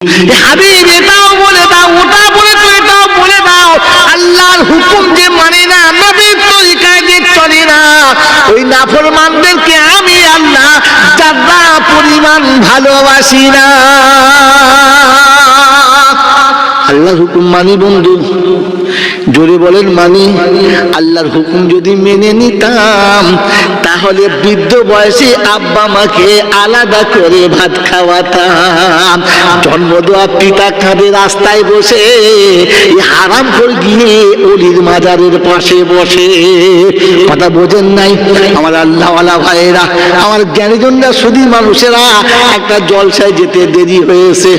হাবিব এটাও বলে দাও, ওটা বলে তো এটাও বলে দাও। আল্লাহর হুকুম যে মানে না, নবীর তরিকায় যে চলে না, ওই নাফরমানদেরকে আমি আল্লাহ যারা পরিমাণ ভালোবাসি না। আল্লাহর হুকুম মানি বন্ধু, জোরে বলেন মানি। আল্লাহর হুকুম যদি মেনে নিতাম তাহলে বৃদ্ধ বয়সে আব্বা মাকে আলাদা করে ভাত খাওয়াতাম। জন্ম দেওয়া পিতা কাঁধে রাস্তায় বসে হারাম করে গিয়ে অলির মাজারের পাশে বসে। কথা বোঝেন নাই আমার আল্লাহওয়ালা ভাইয়েরা, আমার জ্ঞানীজনরা, শুধু মানুষেরা। একটা জলসায় যেতে দেরি হয়েছে,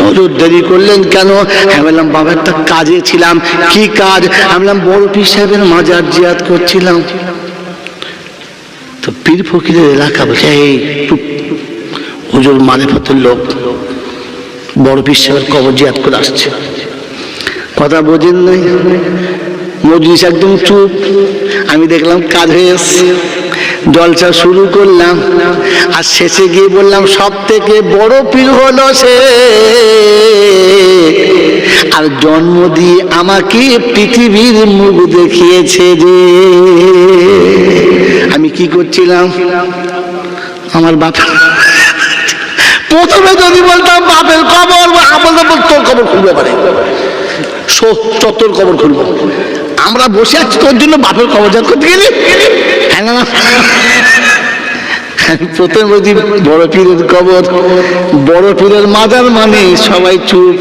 হজুর দেরি করলেন কেন? আমি বললাম বাবা একটা কাজে ছিলাম। কি কাজ? আমি বললাম বড় পীর সাহেবের মাজার জিয়ারত করছিলাম। তো পীর ফকিরের এলাকা বলছে এই হুজুর মারিফতের লোক বড় পীর সাহেবের কবর জিয়ারত করে আসছে। কথা বোঝেন নাই, মজলিস একদম চুপ। আমি দেখলাম কাজ হয়ে এসছে, জলসা শুরু করলাম। আর শেষে গিয়ে বললাম সব থেকে বড় পীর হলো সে, আর জন্ম দিয়ে আমাকে পৃথিবীর মুখ দেখিয়েছে যে। আমি কি করছিলাম? আমার বাপ প্রথমে যদি বলতাম বাপের কবর, বলতাম তোর কবর খুলবে, পারে তোর কবর খুলবো। আমরা বসে আছি তোর জন্য বাপের কবর যা করতে গেলি। হ্যাঁ না, প্রথম বলছি বড় পীরের কবর, বড় পীরের মাজার মানে সবাই চুপ।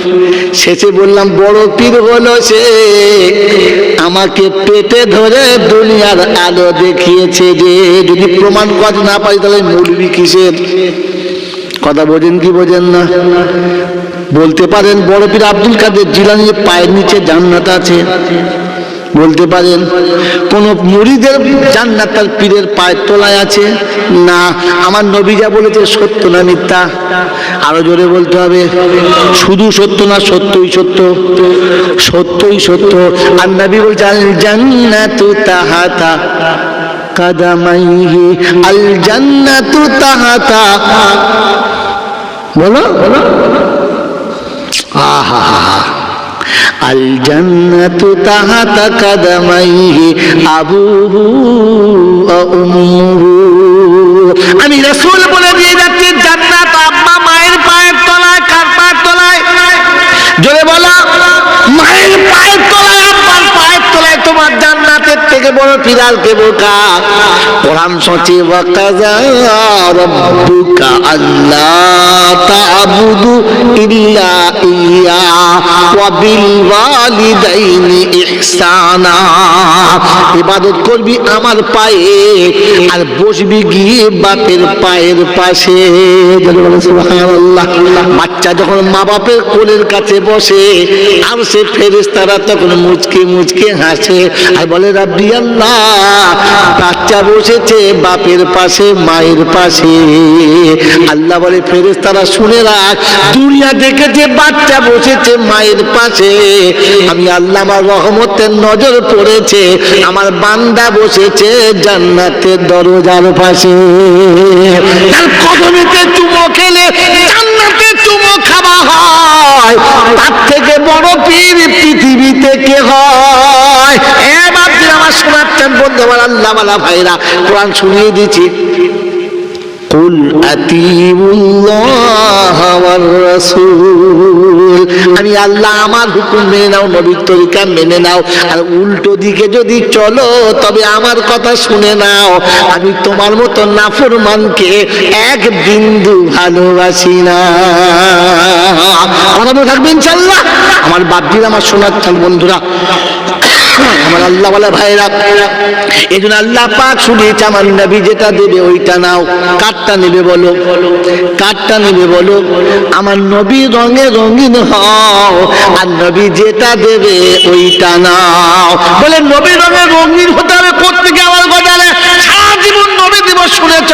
শেষে বললাম বড় পীর হলো সে, আমাকে পেটে ধরে দুনিয়ার আলো দেখিয়েছে যে। যদি প্রমাণ করতে না পারি তাহলে মৌলবি কিসের? কথা বোঝেন কি বোঝেন না? বলতে পারেন বড় পীর আব্দুল কাদের জিলানীর পায়ের নিচে জান্নাত আছে? বলতে পারেন কোন মুরিদের জান্নাত তার পীরের পায়ের তলায় আছে? না। আমার নবী যা বলেছে সত্য না মিথ্যা? আরো জোরে বলতে হবে। শুধু সত্য না সত্যই সত্য? সত্যই সত্য। আর নবী বলছে আল জান্নাতু তাহাতা কাদামাইহি, আল জান্নাতু তাহাতা, বলো আহা, আল জান্নাতু তাহাতা কাদামাইহি আবুহু ওয়া উম্মুহু। আমি রাসূল বলে দিয়ে যাচ্ছি জান্নাত আব্বা মায়ের পায়ের তলায়। কার পায়ের তলায়? জোরে বলো। মায়ের পায়ের তলায়, আব্বার পায়ের তলায় তোমার জান্নাতের থেকে বড় পিরাল কে বোকা? কোরআন সচে ওয়াকাযা রাব্বুকা আল্লা তা'বুদু ইল্লা ইয়্যা ওয়া বিল ওয়ালিদাইনি ইহসানা। ইবাদত করবি আমার পায়ে আর বসবি গিয়ে বাপের পায়ের পাশে। সুবহানাল্লাহ। বাচ্চা যখন মা বাপের কোলের কাছে বসে আর সে ফেরেশতারা তখন মুচকে মুচকে হাসে আর বলে রাব্বি আল্লাহ, বাচ্চা বসেছে বাপের পাশে মায়ের পাশে। আল্লাহ বলে ফেরেশতারা শুনে রাখ, দুনিয়া দেখেছে বাচ্চা বসেছে মায়ের পাশে, আমি আল্লাহ আমার রহমতের নজর পড়েছে, আমার বান্দা বসেছে জান্নাতের দরজার পাশে। তার কদমেতে চুমো খেলে জান্নাতে চুমো খাওয়া হয়, তার থেকে বড় পীর পৃথিবীতে কে হয়? আমার শোনাচ্ছেন বন্ধু আমার আল্লাহওয়ালা ভাইরা, কোরআন শুনিয়ে দিচ্ছি। কুল আতিউল্লাহ ওয়ার রাসূল, আমি আল্লাহ আমার হুকুম মেনে নাও, নবীর তরিকা মেনে নাও। আর উল্টো দিকে যদি চলো তবে আমার কথা শুনে নাও, আমি তোমার মতো নাফরমানকে এক বিন্দু ভালোবাসি না। কথা বলে থাকবেন ইনশাআল্লাহ। আমার বাপজিরা, আমার শোনাচ্ছেন বন্ধুরা, আমার আল্লাহওয়ালা ভাইরা, এই জন্য আল্লাহ পাক শুনিয়েছে আমার নবী যেটা দেবে ওইটা নাও। কাঠটা নেবে বলো, কাঠটা নেবে বলো? আমার নবী রঙে রঙিন হও, আর নবী যেটা দেবে ওইটা নাও। বলে নবী রঙে রঙিন হতে হবে করতে গিয়ে আমার গজালে সারা জীবন নবী দিবস শুনেছ,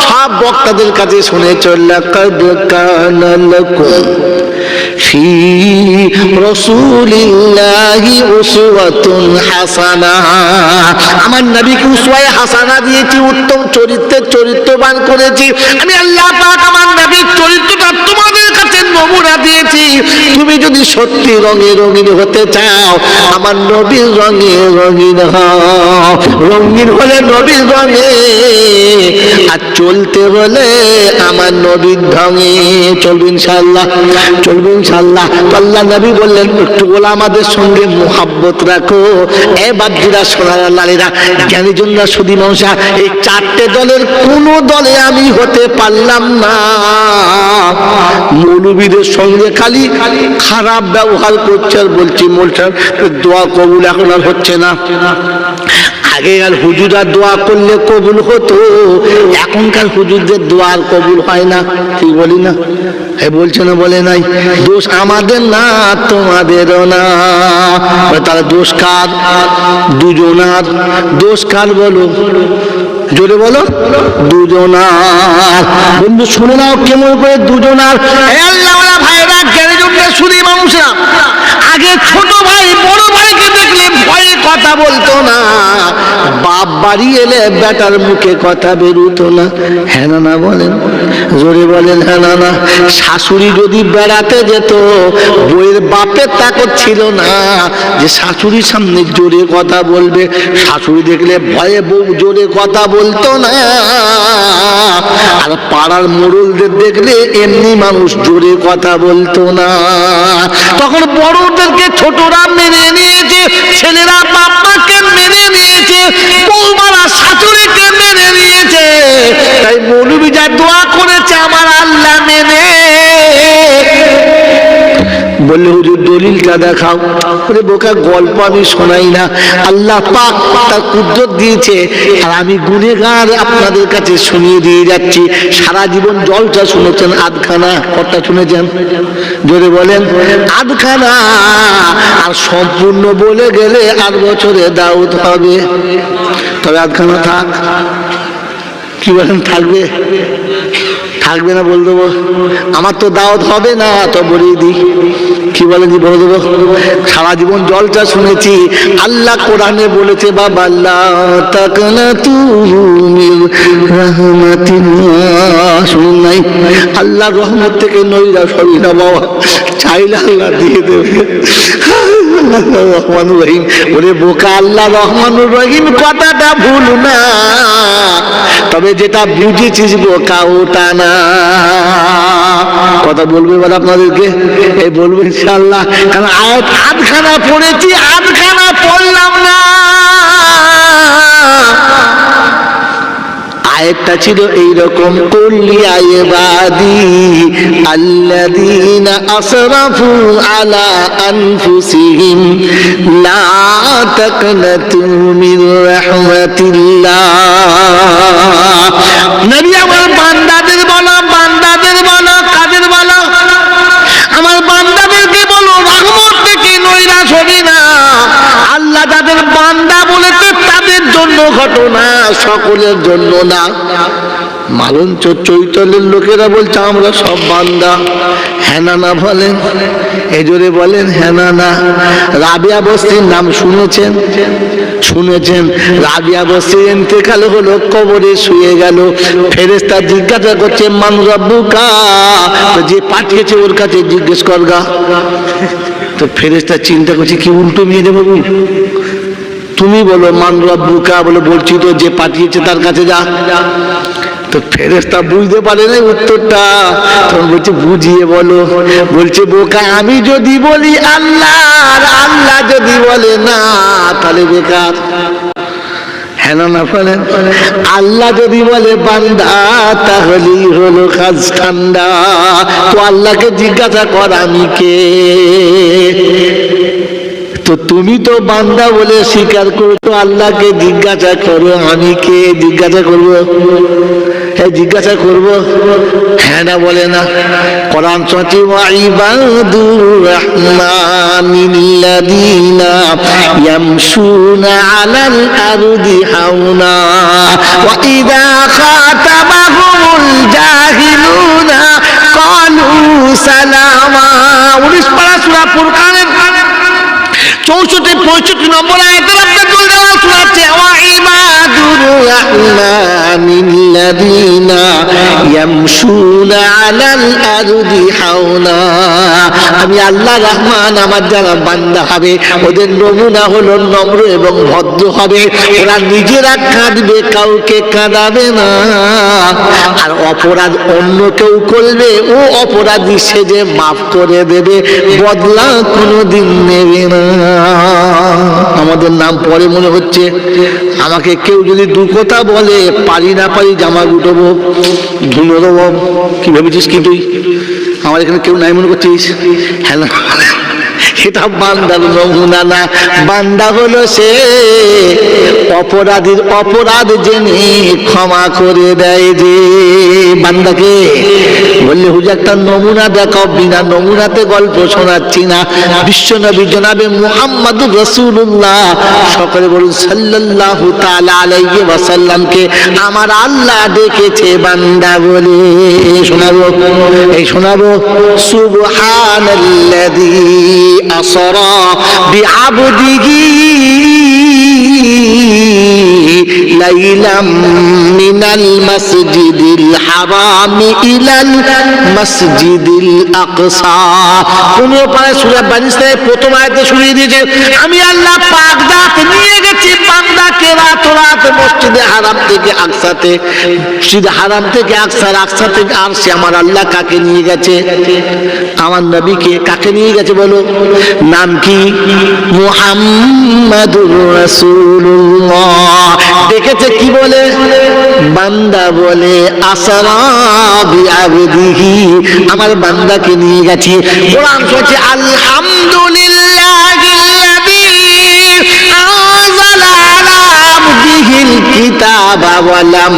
সব বক্তাদের কাছে শুনেছ লাকাদ কানা লাকুম ফি রাসূলিল্লাহি উসওয়াতুন হাসানা। আমার নবীকে উসওয়ায়ে হাসানা দিয়েছি, উত্তম চরিত্রের চরিত্রবান করেছি। আমি আল্লাহ পাক আমার নবীর চরিত্রটা তোমাদের কাছে নমুনা দিয়েছি, তুমি যদি সত্যি রঙে রঙিন হতে চাও আমার নবীর রঙে রঙিন হও, রঙিন হলে নবীর রঙে, আর চলতে হলে আমার নবীর ঢঙে চলবে ইনশাআল্লাহ, চলবে ইনশাআল্লাহ। তো আল্লাহ নবী বললেন একটু বলে আমাদের সঙ্গে মোহাব্বত রাখো। এ বাদ্দিরা সোনার লালেরা জ্ঞানী জনরা সুদী মানুষা, এই চারটে দলের কোনো দলে আমি হতে পারলাম না। মৌলবীদের সঙ্গে খালি খারাপ ব্যবহার করছে আর বলছি মোলসার দোয়া কবুল এখন আর হচ্ছে না। আগেকার হুজুরা দোয়া করলে কবুল হতো, এখনকার হুজুরদের দোয়া আর কবুল হয় না, ঠিক বলি না? বলছে না, বলে নাই? দোষ আমাদের না তোমাদেরও না। তারা দোষ কার? দুজনার। দোষ কার বলো, জোরে বলো? দুজনার। বন্ধু শুনে নাও কেমন করে দুজনার। আল্লাহওয়ালা ভাইরা জ্ঞানী জনরা সুদী মানুষরা আগে ছোট ভাই বড় ভাইকে দেখলে ভয়ে কথা বলতো না, বাপ বাড়ি এলে বেটার মুখে কথা বেরোতো না। হ্যাঁ না না বলেন, জোরে বলেন হ্যাঁ না না। শাশুড়ি যদি বেড়াতে যেত বইয়ের বাপের তাকত ছিল না যে শাশুড়ির সামনে জোরে কথা বলবে, শাশুড়ি দেখলে ভয়ে বউ জোরে কথা বলতো না। আর পাড়ার মোড়লদের দেখলে এমনি মানুষ জোরে কথা বলতো না। তখন বড়দেরকে ছোটরা মেনে নিয়েছে, ছেলেরা বাবাকে মেনে নিয়েছে, বৌমারা শাশুড়িকে মেনে নিয়েছে। তাই মৌলবী যা দোয়া করেছে আমার আল্লাহ মেনে বললে হুজুর দলিলটা দেখাও। বলে বোকা গল্প আমি শোনাই না, আল্লাহ পাক তার কুদরত দিয়েছে আর আমি গুনেগার আপনাদের কাছে শুনিয়ে দিয়ে যাচ্ছি। সারা জীবন জলটা শুনেছেন আধখানা, কটা শুনেছেন? জোরে বলেন আধখানা। আর সম্পূর্ণ বলে গেলে 8 বছরে দাউদ হবে। তবে আধখানা থাক, কি বলেন? থাকবে? থাকবে না বল দেবো? আমার তো দাওয়াত হবে না, তো বলেই দিই, কি বলে দি বলে দেবো। সারা জীবন জলটা শুনেছি। আল্লাহ কোরআনে বলেছে বাবা লা তাকনাতু মির রাহমাতিল্লাহ, শুনুন নাই? আল্লাহর রহমত থেকে নইরা সরি না বাবা, চাইলে আল্লাহ দিয়ে দেবে। রহমানুর রহিম, ওরে বোকা আল্লাহ রহমানুর রহিম কথাটা ভুল না, তবে যেটা বুঝেছিস বোকা ওটা না। কথা বলবে বলে আপনাদেরকে, এই বলবো ইনশাআল্লাহ। কারণ আয়াত আধখানা পড়েছি, আধখানা পড়লাম না। আয়াতটা ছিল এইরকম, কুল্লি ইবাদি আল্লাযীনা আসরাফু আলা আনফুসিহিম লা তাকনাতু মির রাহমাতিল্লাহ। নবী আমার বান্দাদের বলো, বান্দাদের বলো, কাদের বলো? আমার বান্দাদেরকে বলো রহমত থেকে নৈরাশ হবি না। আল্লাহ যাদের বান্দা বলেছে তাদের জন্য ঘটনা, সকলের জন্য না। মালঞ্চ চৈতন্যের লোকেরা বলছে আমরা সব বান্দা। হ্যাঁ না না বলেন, এই জোরে বলেন হ্যাঁ না না। রাবিয়া বস্তির নাম শুনেছেন? শুনেছেন? রাবিয়া বস্তির ইন্তেকাল হলো, কবরে শুয়ে গেল। ফেরেশতা জিজ্ঞাসা করছে মান রাব্বুকা, যে পাঠিয়েছে ওর কাছে জিজ্ঞেস করগা। তো ফেরেশতা চিন্তা করছে কি উল্টো মেয়ে দেবো, তুমি বলো মান রাব্বুকা। বলে বলছি তো, যে পাঠিয়েছে তার কাছে যা। তো ফেরেশতা বুঝতে পারে না উত্তরটা, তখন বলছে বুঝিয়ে বলো। বলছে বোকা আমি যদি বলি আল্লাহ আর আল্লাহ যদি বলে না তাহলে বেকার। হ্যাঁ না বলেন? আল্লাহ যদি বলে বান্দা তাহলেই হলো কাজ ঠান্ডা। তো আল্লাহকে জিজ্ঞাসা কর আমি কে। তো তুমি তো বান্দা বলে স্বীকার করো, আল্লাহকে জিজ্ঞাসা করো আমি কে। জিজ্ঞাসা করবো? হ্যাঁ জিজ্ঞাসা করবো। হ্যাঁ না বলে না? কোরআন সচি ওয়া ইবাদুর রাহমানিল্লাযীনা ইয়ামশুনা আলাল আরদি হাওনা ওয়া ইযা খাতাবাহুমুল জাহিলুনা ক্বালু সালামা। 19 পারা সূরা ফুরকানের 64-65 নম্বর আয়াতের আপনাদের শোনাচ্ছে ওয়া ইবাদুর রাহমানিল আল্লাযীনা ইয়ামশুনা আলাল আরদি হাওনা। আমি আল্লাহ রহমান, আমার যারা বান্দা হবে ওদের নমুনা হলো নম্র এবং ভদ্র হবে। ওরা নিজেরা কাঁদবে, কাউকে কাঁদাবে না। আর অপরাধ অন্য কেউ করবে, ও অপরাধী সেজে মাফ করে দেবে, বদলা কোনোদিন নেবে না। আমাদের নাম পরে মনে হচ্ছে, আমাকে কেউ যদি দু কথা বলে, পারি না পারি জামা গুটবো, ধুলো দেবো, কি ভেবেছিস কি তুই? আমার এখানে কেউ নাই মনে করছিস? হ্যাঁ, এটা বান্দার নমুনা না। বান্দা হলো সে অপরাধীর অপরাধ জেনে ক্ষমা করে দেয়। যে বান্দাকে বললে হুজুর একটা নমুনা দেখাও, বিনা নমুনাতে গল্প শোনাচ্ছি না। বিশ্বনবী জনাবে মুহাম্মদুর রাসূলুল্লাহ সকলে বলুন সাল্লাল্লাহু তাআলা আলাইহি ওয়াসাল্লামকে আমার আল্লাহ ডেকেছে বান্দা বলে। শোনাবো, এই শোনাবো। সুবহানাল্লাযী আসরা বিআবদিহি লাইলাম মিনাল মাসজিদিল হারামি ইলাল মাসজিদিল আকসা। কোন পারে সূরা বানী ইসরাঈল প্রথম আয়াতে শুনিয়ে দিয়েছে, আমি আল্লাহ পাক জাত নিয়ে গেছি বান্দাকে রাত রাত মসজিদে হারাম থেকে আকসাতে, মসজিদে হারাম থেকে আকসার, আকসা থেকে আরশে। আমার আল্লাহ কাকে নিয়ে গেছে? আমার নবীকে। কাকে নিয়ে গেছে বলো? নাম কি? মুহাম্মাদুর রাসূলুল্লাহ। দেখেছে কি বলে? বান্দা বলে আসরা বিআবদিহি, আমার বান্দাকে নিয়ে গেছি। কোরআন বলছে আলহামদুলিল্লাহিল্লাযী আনজালা আলা আবদিহিল কিতাবা ওয়া লাম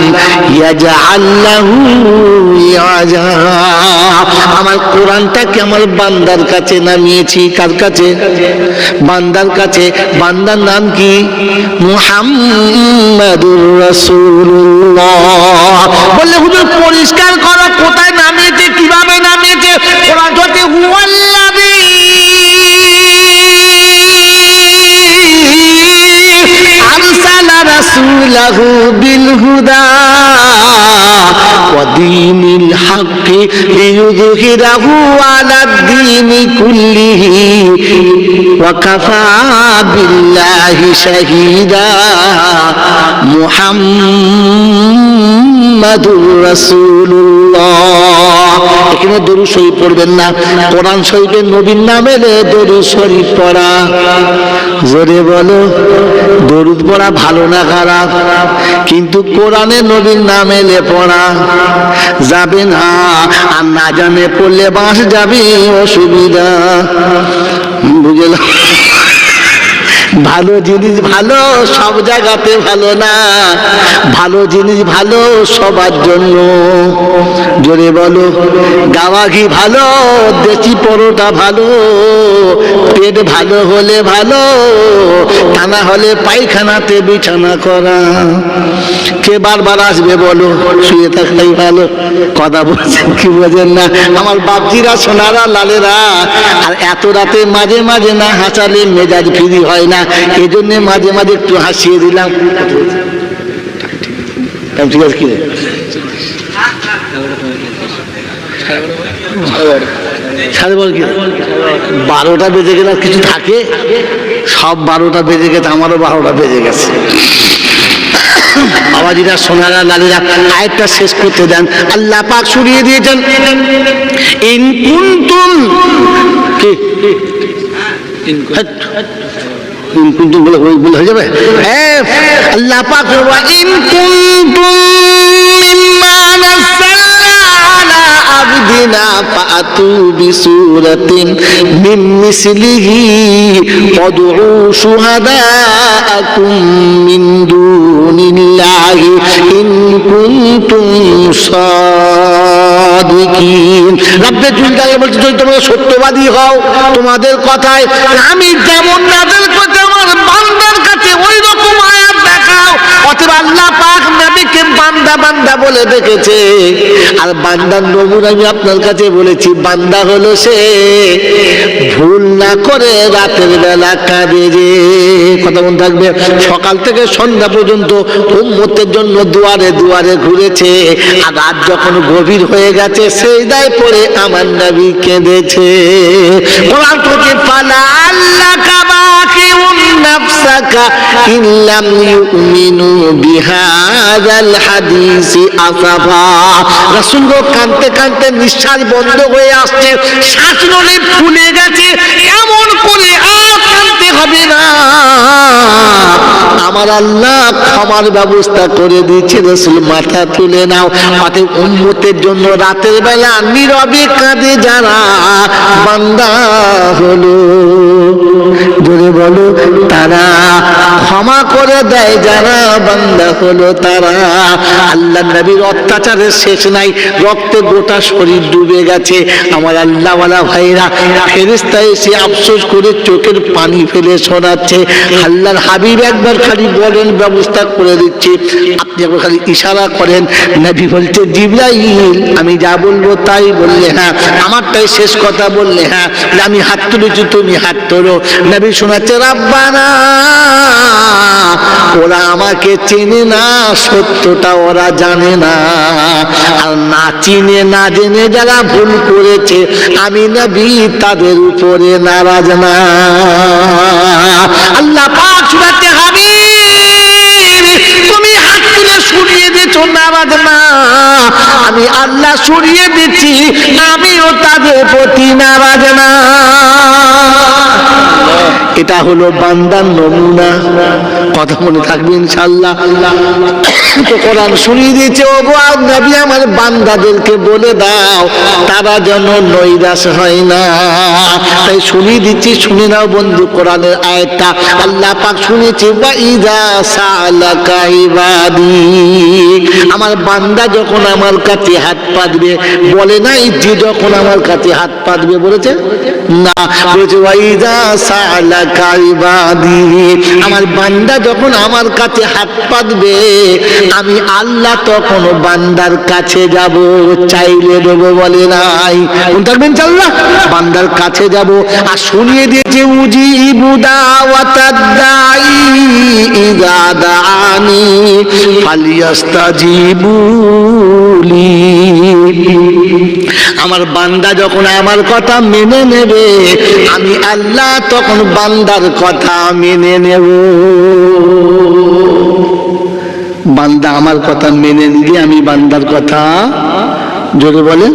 ইয়াজআল লাহু ইওয়াজা। আমার কোরআনটাকে আমার বান্দার কাছে নামিয়েছি। কার কাছে? বান্দার কাছে। বান্দার নাম কি? মুহাম্মাদুর রাসূলুল্লাহ। বললে হুজুর পরিষ্কার করো, কোথায় নামিয়েছে, কিভাবে নামিয়েছে? কোরআন বলছে হুয়াল্লাযী আরসালা রাসূলাহু বিল হুদা ওয়া দীনিল হাক্কি লিইয়ুযহিরাহু আলাদ দীনি কুল্লিহি ওয়া কাফা বিল্লাহি শাহীদা। মুহাম্মাদুর রাসূলুল্লাহ। এখানে দরুদ শরীফ পড়বেন না। কোরআন শরীফে নবীর নাম এলে দরুদ শরীফ পড়া। জোরে বলো, দরুদ পড়া ভালো না খারাপ? কিন্তু কোরআনে নবীর নাম এলে পড়া যাবে না। আর না জানে পড়লে বাঁশ যাবে, অসুবিধা। বুঝলাম? ভালো জিনিস ভালো, সব জায়গাতে ভালো না। ভালো জিনিস ভালো সবার জন্য। জোরে বলো, গাওয়া ঘি ভালো, দেশি পরোটা ভালো, পেট ভালো হলে ভালো, তা না হলে পায়খানাতে বিছানা করা। কে বারবার আসবে বলো? শুয়ে থাকাই ভালো। কথা বলছেন কি বোঝেন না? আমার বাপজিরা, সোনারা, লালেরা। আর এত রাতে মাঝে মাঝে না হাসালে মেজাজ ফ্রি হয় না। এই জন্য মাঝে মাঝে একটু হাসিয়ে দিলাম। ঠিক আছে, কি 12টা বেজে গেলে কিছু থাকে? সব 12টা বেজে গেছে, আমারও 12টা বেজে গেছে। আওয়াজিরা, সোনারা, লালিরা, আয়াতটা শেষ করতে দেন। আল্লাহ পাক শুনিয়ে দিয়েছেন, ইন কুনতুম কি ইন কুনতুম বলে হয়ে যাবে। আল্লাহ পাক ইন কুনতুম মিম্মা নাযালনা আলা আবদিনা ফাআতু বিসূরাতিন মিন মিসলিহি ওয়াদউ শুহাদাআকুম মিন দুনিল্লাহি ইন কুনতুম সাদিকিন। রব্বে জুলজালাল বলছে, যদি তোমরা সত্যবাদী হও তোমাদের কথায়, আমি যেমন নাযিল করতে আমার বান্দার কাছে ওই রকম আয়াত দেখাও। অতএব আল্লাহ পাক নবীকে বান্দা বান্দা বলে ডেকেছে। আর বান্দার নমুনা আমি আপনার কাছে বলেছি। বান্দা হলো সে ভুল না করে রাতের বেলা কাঁদে যে। কথা মনে থাকবে, সকাল থেকে সন্ধ্যা পর্যন্ত উম্মতের জন্য দুয়ারে দুয়ারে ঘুরেছে, আর রাত যখন গভীর হয়ে গেছে সিজদায় পড়ে আমার নবী কেঁদেছে। কোরআন থেকে ফালা আল্লাকা বাকিউন নাফসাকা ইল্লাম ইউমিনু বিহাযাল হাদিসি আসাফা। রাসূল গো কাঁদতে কাঁদতে নিঃশ্বাস বন্ধ হয়ে আসছে, শ্বাস নলে ফুলে গেছে, এমন করে আর কাঁদতে হবে না, আমার আল্লাহ ক্ষমার ব্যবস্থা করে দিয়েছে। রাসূল মাথা তুলে নাও। অতএব উম্মতের জন্য রাতের বেলা নীরবে কাঁদে যারা বান্দা হলো, জোরে বলো তারা, ক্ষমা করে দেয় যারা বান্দা হলো তারা। আল্লাহ নবীর অত্যাচারের শেষ নাই, রক্তে গোটা শরীর ডুবে গেছে। আমার আল্লাহওয়ালা ভাইরা ফেরেশতা এসে আফসোস করে চোখের পানি ফেলে শোনাচ্ছে। আল্লাহর হাবিব একবার খালি বলেন, ব্যবস্থা করে দিচ্ছি, আপনি একবার খালি ইশারা করেন। নবী বলছে জিবরাইল আমি যা বলবো তাই বললে হ্যাঁ, আমারটাই শেষ কথা বললে হ্যাঁ, আমি হাত তুলেছি তুমি হাত তোলো। নবী শোনাচ্ছে রাব্বানা ওরা আমাকে চেনে না, সত্যটা ওরা জানে না, আর না চিনে না জেনে যারা ভুল করেছে আমি নবী তাদের উপরে নারাজ না। আল্লাহ পাক শোনাচ্ছে হাবিব তুমি হাত তুলে সরিয়ে দিয়েছো, নারাজ না, আমি আল্লাহ সরিয়ে দিচ্ছি, আমিও তাদের প্রতি নারাজ না। এটা হলো বান্দার নমুনা। কথা মনে থাকবে ইনশাআল্লাহ। তো কোরআন শুনিয়ে দিয়েছে, ও গো নবী আমার বান্দাদেরকে বলে দাও তারা যেন নৈরাশ হয় না। তাই শুনিয়ে দিচ্ছি, শুনে নাও বন্ধু কোরআনের আয়াতটা। আল্লাহ পাক শুনেছে ওয়া ইযা সালাকা ইবাদি, আমার বান্দা যখন আমার কাছে হাত পাতবে, বলে নাই যে যখন আমার কাছে হাত পাতবে বলেছে না, বলেছে ওয়া ইযা সালাকা ইবাদি, আমার বান্দা যখন আমার কাছে হাত পাতবে আমি আল্লাহ তখন বান্দার কাছে যাব, চাইলে দেব বলে নাই, থাকবেন চাল্লাহ বান্দার কাছে যাব। আর শুনিয়ে দিয়েছে উজিবু দাওয়াতাদ দাঈ ইযা দাআনি ফালিয়াস্তাজিবু লি, আমার বান্দা যখন আমার কথা মেনে নেবে আমি আল্লাহ তখন বান্দার কথা মেনে নেব। বান্দা আমার কথা মেনে নিলে আমি বান্দার কথা জোরে বলে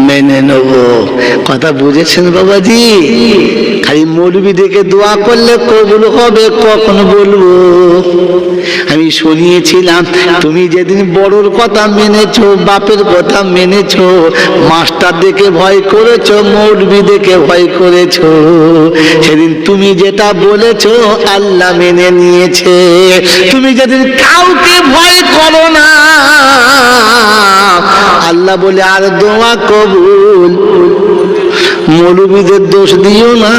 মেনে নেব। কথা বুঝেছেন বাবাজি? খালি মৌলবি দেখে দোয়া করলে কবুল হবে কখন বলবো? আমি শুনিয়েছিলাম তুমি যেদিন বড়র কথা মেনেছো, বাপের কথা মেনেছো, মাস্টার দেখে ভয় করেছো, মৌলবি দেখে ভয় করেছো, সেদিন তুমি যেটা বলেছো আল্লাহ মেনে নিয়েছে। তুমি যেদিন কাউকে ভয় করো না আল্লাহ বলে আর দোয়া কবুল। মৌলবীদের দোষ দিও না,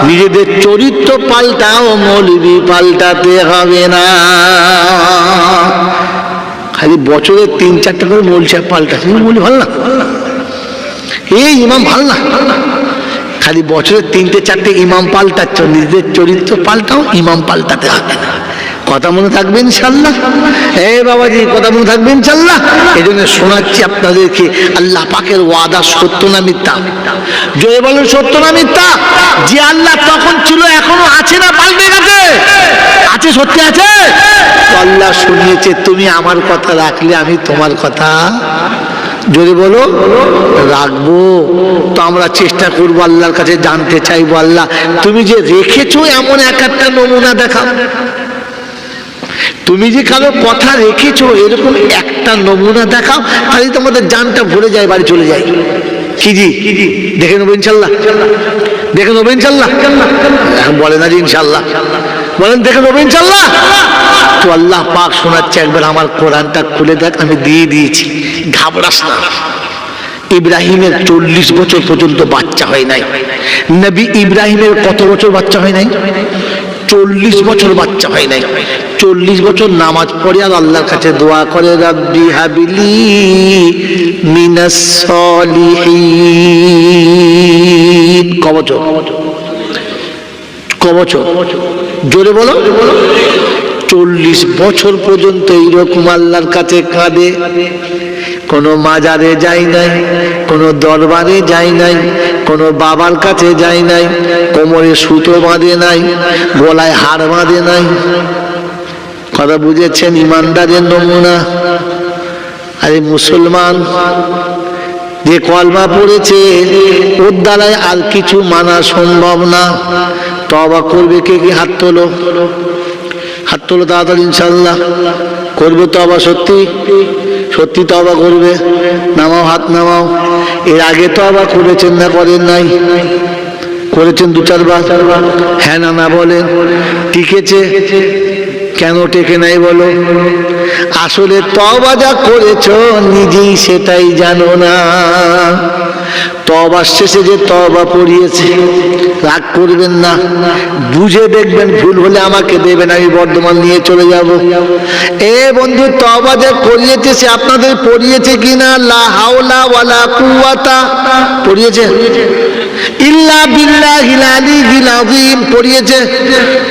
নিজেদের চরিত্র পাল্টাও, মৌলবী পাল্টাতে হবে না। খালি বছরে 3-4টা করে মৌলবী সাহেব পাল্টাচ্ছে, মৌলবী ভালো না, এই ইমাম ভালো না, খালি বছরে 3-4টে ইমাম পাল্টাচ্ছ, নিজেদের চরিত্র পাল্টাও, ইমাম পাল্টাতে হবে না। কথা মনে থাকবে ইনশাআল্লাহ? বাবাজি কথা মনে থাকবে ইনশাআল্লাহ? এই জন্য শোনাচ্ছি আপনাদেরকে, আল্লাহ পাকের ওয়াদা সত্য না মিথ্যা? জয় বলেন সত্য না মিথ্যা? যে আল্লাহ তখন ছিল এখনো আছে না পাল্টে গেছে? আছে, সত্যি আছে। আল্লাহ শুনিয়েছে তুমি আমার কথা রাখলে আমি তোমার কথা জোরে বলো রাখবো। তো আমরা চেষ্টা করবো, আল্লাহর কাছে জানতে চাইবো আল্লাহ তুমি যে রেখেছো এমন একটা নমুনা দেখাও, তুমি যে কারো কথা রেখেছো এরকম একটা নমুনা দেখাও, তাহলে তোমাদের জানটা ভরে যায়, বাড়ি চলে যায়। কি জি দেখে নেবো ইনশাল্লাহ? দেখে নেবো ইনশাল্লাহ? বলে না যে ইনশাল্লাহ, বলেন দেখে নেবো ইনশাল্লাহ? তো আল্লাহ পাক শোনাচ্ছে, একবার আমার কোরআনটা খুলে দেখ, আমি দিয়ে দিয়েছি, ঘাবড়াস না। ইব্রাহিমের 40 বছর পর্যন্ত বাচ্চা হয় নাই। নবী ইব্রাহিমের কত বছর বাচ্চা হয় নাই? 40 বছর বাচ্চা হয় নাই। 40 বছর নামাজ পড়ে আর আল্লাহর কাছে দোয়া করে, রাব্বি হাবিলি মিনাস সলিহিন, বছর? ক বছর? জোরে বলো। 40 বছর পর্যন্ত এইরকম আল্লাহর কাছে কাঁদে। কোনো মাজারে যাই নাই, কোনো দরবারে যাই নাই, কোনো বাবার কাছে যাই নাই, কোমরে সুতো বাঁধে নাই, গলায় হার বাঁধে নাই। কথা বুঝেছেন? ইমানদারের নমুনা। আরে মুসলমান যে কলমা পড়েছে ওর দ্বারায় আর কিছু মানা সম্ভব না। তওবা করবে কে? কি হাত তোলো, হাত তোলো তাড়াতাড়ি। ইনশাআল্লাহ করবে তওবা, সত্যি সত্যি তওবা করবে? নামাও, হাত নামাও। এর আগে তওবা করেছেন না করেন নাই? করেছেন 2-4 বার। হ্যাঁ না না বলেন। টিকেছে? কেন টেকে নাই বলো? আসলে তওবা যা করেছো নিজেই সেটাই জানো না। তওবার শেষে যে তওবা পড়িয়েছে, রাগ করবেন না, বুঝে দেখবেন, ভুল হলে আমাকে দেবেন, আমি বর্ধমান নিয়ে চলে যাব। এ বন্ধু, তওবা যা করিয়েছে সে আপনাদের পড়িয়েছে কিনা? লা হাওলা ওয়ালা কুওয়াতা পড়িয়েছে? ইল্লা বিল্লাহিল আলিয়্যিল আযীম পড়িয়েছে?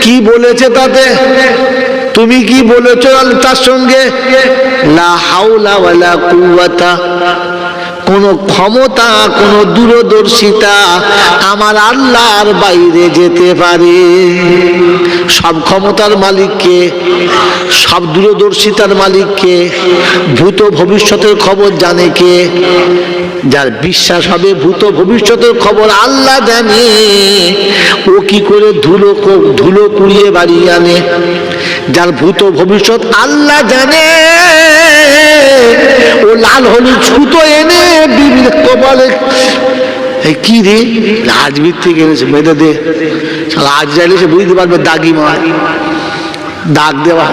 কি বলেছে তাতে? তুমি কি বলেছো তার সঙ্গে? লা হাওলা ওয়ালা কুওয়াতা, কোন ক্ষমতা, কোন দূরদর্শিতা আমার আল্লাহর বাইরে যেতে পারে? সব ক্ষমতার মালিককে, সব দূরদর্শিতার মালিককে, ভূত ভবিষ্যতের খবর জানে কে? যার বিশ্বাস হবে ভূত ভবিষ্যতের খবর আল্লাহ জানে, ও কি করে ধুলো কুড়িয়ে বাড়ি আনে? যার ভূত ভবিষ্যৎ আল্লাহ জানে, ও লাল হলুদ সুতো এনে বিবির কপালে, কি রে রাজবীর থেকে এনেছে, বেঁধে দে, আজ যাইলে সে বুঝতে পারবে দাগি মা, দাগ দেওয়া।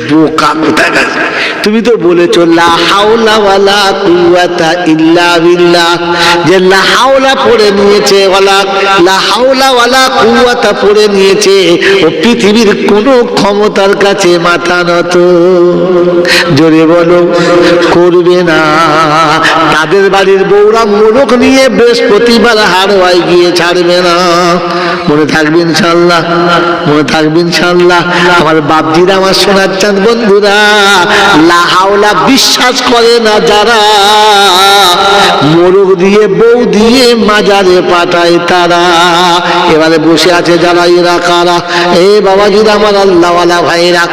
বোকা কোথায় গেছে? তুমি তো বলেছো লা হাওলা ওয়ালা কুওয়াতা ইল্লা বিল্লাহ, যে লা হাওলা পড়ে নিয়েছে, লা হাওলা ওয়ালা কুওয়াতা পড়ে নিয়েছে, ও পৃথিবীর কোনো ক্ষমতার কাছে মাথা নত, জোরে বলো, করবে না। তাদের বাড়ির বউরা মোরগ নিয়ে বৃহস্পতিবার হাড়োয়ায় গিয়ে ছাড়বে না। মনে থাকবে ইনশাআল্লাহ, মনে থাকবে ইনশাআল্লাহ। আমার বাপজিরা আমার শোনাচ্ছেন বন্ধুরা, লা হাওলা বিশ্বাস করে না যারা, মোরগ দিয়ে বউ দিয়ে মাজারে পাঠায় তারা। এবারে বসে আছে যারা, এরা কারা? এ বাবাজিরা আমার আল্লাহওয়ালা ভাইরা,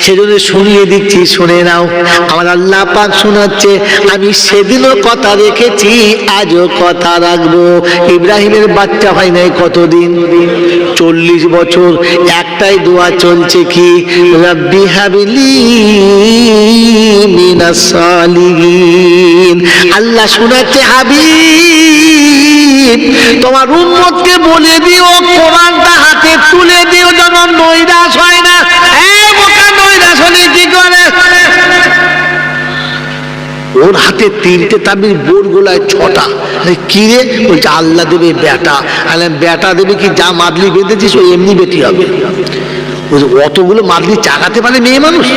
সেজন্য শুনিয়ে দিচ্ছি, শুনে নাও। আমার আল্লাহ পাক শোনাচ্ছে, আমি সেদিনও কথা রেখেছি, আজও কথা রাখবো। ইব্রাহিমের বাচ্চা হয় নাই কতদিন? 40 বছর। একটাই দোয়া চলছে, কি? রব্বি হাবলি মিনাস সালিহিন। আল্লাহ শোনাচ্ছে, হাবিব তোমার উম্মতকে বলে দিও, কোরআনটা হাতে তুলে দিও, যেন নৈরাশ হয় না। নৈরাশ হলে কি করে? ওর হাতে 3টে তাবিজ, বোর গোলায় 6টা। কি রে? বলছে আল্লাহ দেবে বেটা। বেটা দেবে কি? যা মাদলি বেঁধেছিস ও এমনি বেটি হবে। অতগুলো মাদলি চাগাতে পারে মেয়ে মানুষ?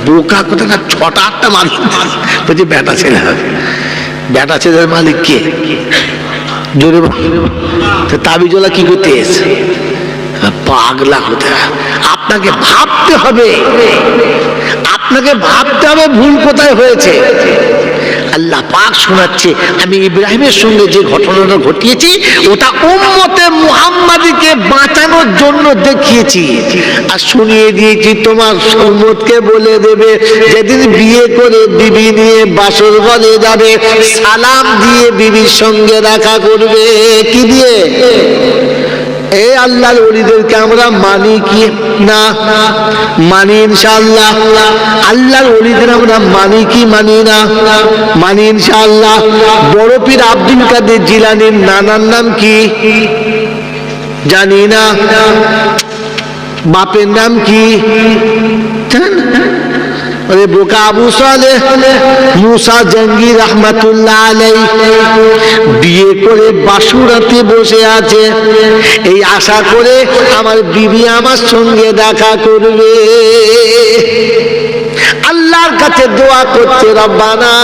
বোকা কোথা, 6টা-8টা মাদলি বলছে বেটা ছেলে হবে। বেটা ছেলের মালিক কে? জোরে তাবিজওয়ালা কি করতে এসে? পাগলা কোথায়? আপনাকে ভাবতে হবে, আপনাকে ভাবতে হবে ভুল কোথায় হয়েছে। আল্লাহ পাক শোনাচ্ছে, আমি ইব্রাহিমের সঙ্গে যে ঘটনাটা ঘটিয়েছি ওটা উম্মতে মুহাম্মাদীকে বাঁচানোর জন্য দেখিয়েছি, আর শুনিয়ে দিয়েছি তোমার উম্মতকে বলে দেবে, যেদিন বিয়ে করে বিবি নিয়ে বাসর ঘরে যাবে, সালাম দিয়ে বিবির সঙ্গে দেখা করবে। কি দিয়ে? এ আল্লাহর ওলিদেরকে আমরা মানি কি না? মানি ইনশাআল্লাহ। আল্লাহর ওলিদের আমরা মানি কি মানি না? মানি ইনশাআল্লাহ। বড় পীর আব্দুল কাদের জিলানীর নানার নাম কি জানি না, বাপের নাম কি? বোকা আবু সালেহ মুসা জঙ্গি রহমাতুল্লাহ আলাইহি বিয়ে করে বাসুরাতে বসে আছে, এই আশা করে আমার বিবি আমার সঙ্গে দেখা করবে। আল্লাহ আল্লাহর কাছে দোয়া করছে, রব্বানা